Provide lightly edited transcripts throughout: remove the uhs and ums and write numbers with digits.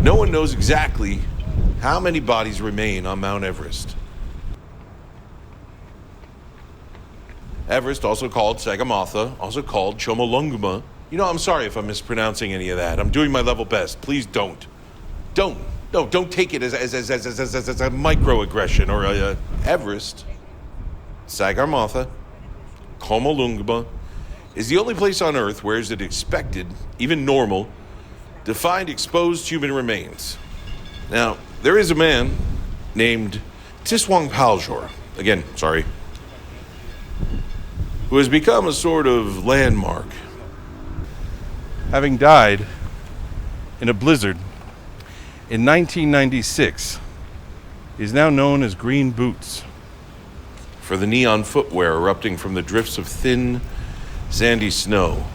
No one knows exactly how many bodies remain on Mount Everest. Everest, also called Sagarmatha, also called Chomolungma. You know, I'm sorry if I'm mispronouncing any of that. I'm doing my level best. Please don't. Don't take it as a microaggression or a Everest, Sagarmatha, Chomolungma is the only place on Earth where is it expected, even normal, to find exposed human remains. Now, there is a man named Tiswang Paljor, again, sorry, who has become a sort of landmark. Having died in a blizzard in 1996, he is now known as Green Boots for the neon footwear erupting from the drifts of thin, sandy snow.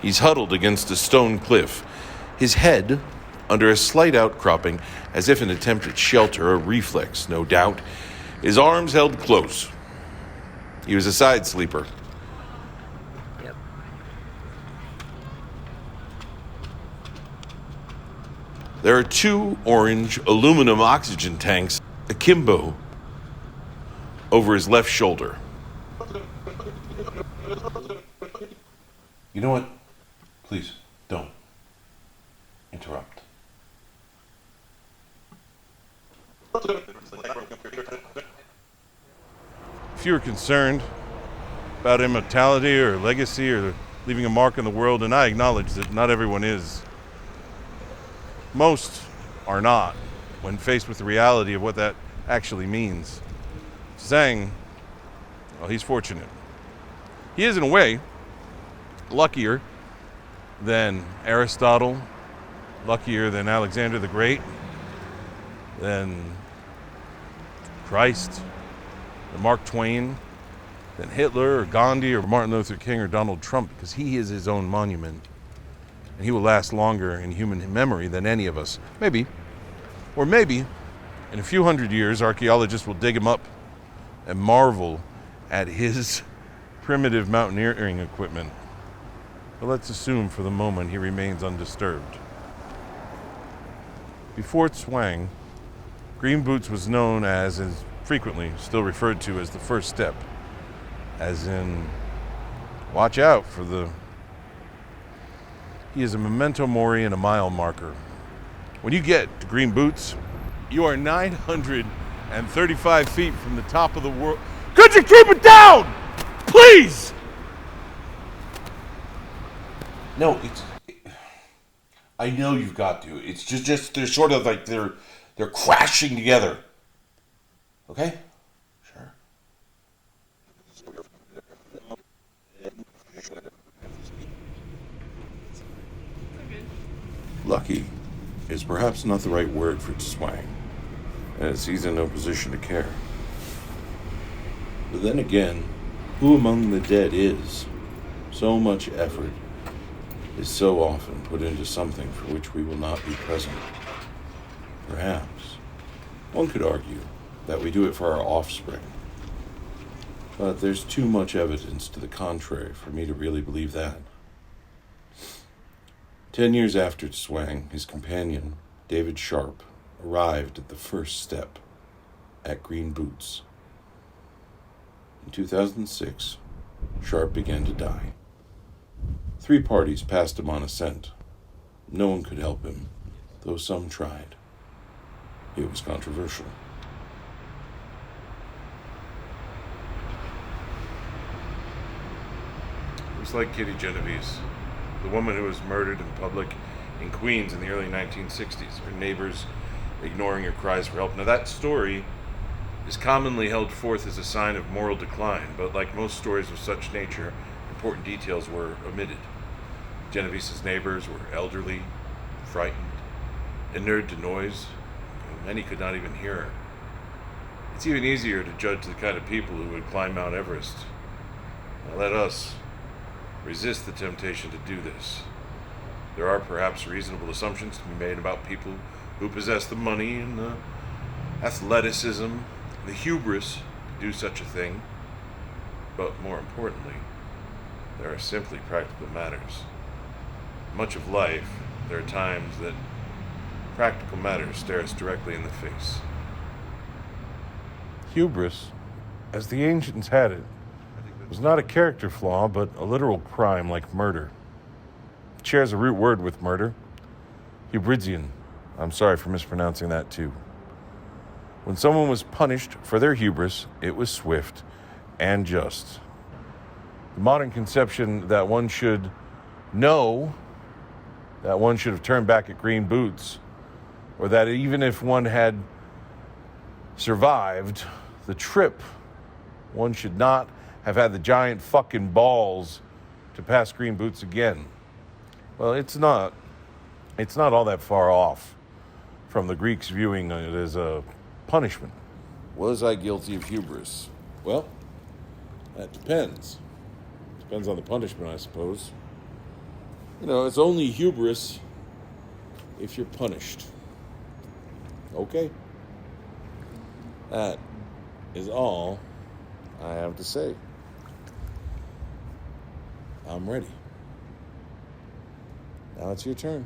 He's huddled against a stone cliff, his head under a slight outcropping, as if in an attempt at shelter, a reflex, no doubt, his arms held close. He was a side sleeper. Yep. There are 2 orange aluminum oxygen tanks akimbo over his left shoulder. You know what? Please, don't interrupt. If you're concerned about immortality or legacy or leaving a mark in the world, and I acknowledge that not everyone is, most are not when faced with the reality of what that actually means. Zhang, well, he's fortunate. He is, in a way, luckier than Aristotle, luckier than Alexander the Great, than Christ, than Mark Twain, than Hitler or Gandhi or Martin Luther King or Donald Trump, because he is his own monument. And he will last longer in human memory than any of us. Maybe, or maybe, in a few hundred years, archaeologists will dig him up and marvel at his primitive mountaineering equipment. But let's assume for the moment he remains undisturbed. Before Tswang, Green Boots was known as, and frequently still referred to as, the first step. As in, watch out for the... He is a memento mori and a mile marker. When you get to Green Boots, you are 935 feet from the top of the world. Could you keep it down? Please! No, I know you've got to. It's just they're sort of like they're crashing together. Okay? Sure. Lucky is perhaps not the right word for Tswang, as he's in no position to care. But then again, who among the dead is? So much effort is so often put into something for which we will not be present. Perhaps one could argue that we do it for our offspring. But there's too much evidence to the contrary for me to really believe that. 10 years after Tswang, his companion, David Sharpe, arrived at the first step at Green Boots. In 2006, Sharpe began to die. 3 parties passed him on ascent. No one could help him, though some tried. It was controversial. It was like Kitty Genovese, the woman who was murdered in public in Queens in the early 1960s, her neighbors ignoring her cries for help. Now that story is commonly held forth as a sign of moral decline, but like most stories of such nature, important details were omitted. Genovese's neighbors were elderly, frightened, inured to noise, and many could not even hear her. It's even easier to judge the kind of people who would climb Mount Everest. Now let us resist the temptation to do this. There are perhaps reasonable assumptions to be made about people who possess the money and the athleticism, the hubris to do such a thing. But more importantly, there are simply practical matters. Much of life, there are times that practical matters stare us directly in the face. Hubris, as the ancients had it, was not a character flaw, but a literal crime like murder. It shares a root word with murder. Hubridian. I'm sorry for mispronouncing that too. When someone was punished for their hubris, it was swift and just. The modern conception that one should know that one should have turned back at green boots, or that even if one had survived the trip, one should not have had the giant fucking balls to pass green boots again. Well, it's not all that far off from the Greeks viewing it as a punishment. Was I guilty of hubris? Well, that depends. Depends on the punishment, I suppose. It's only hubris if you're punished. Okay. That is all I have to say. I'm ready. Now it's your turn.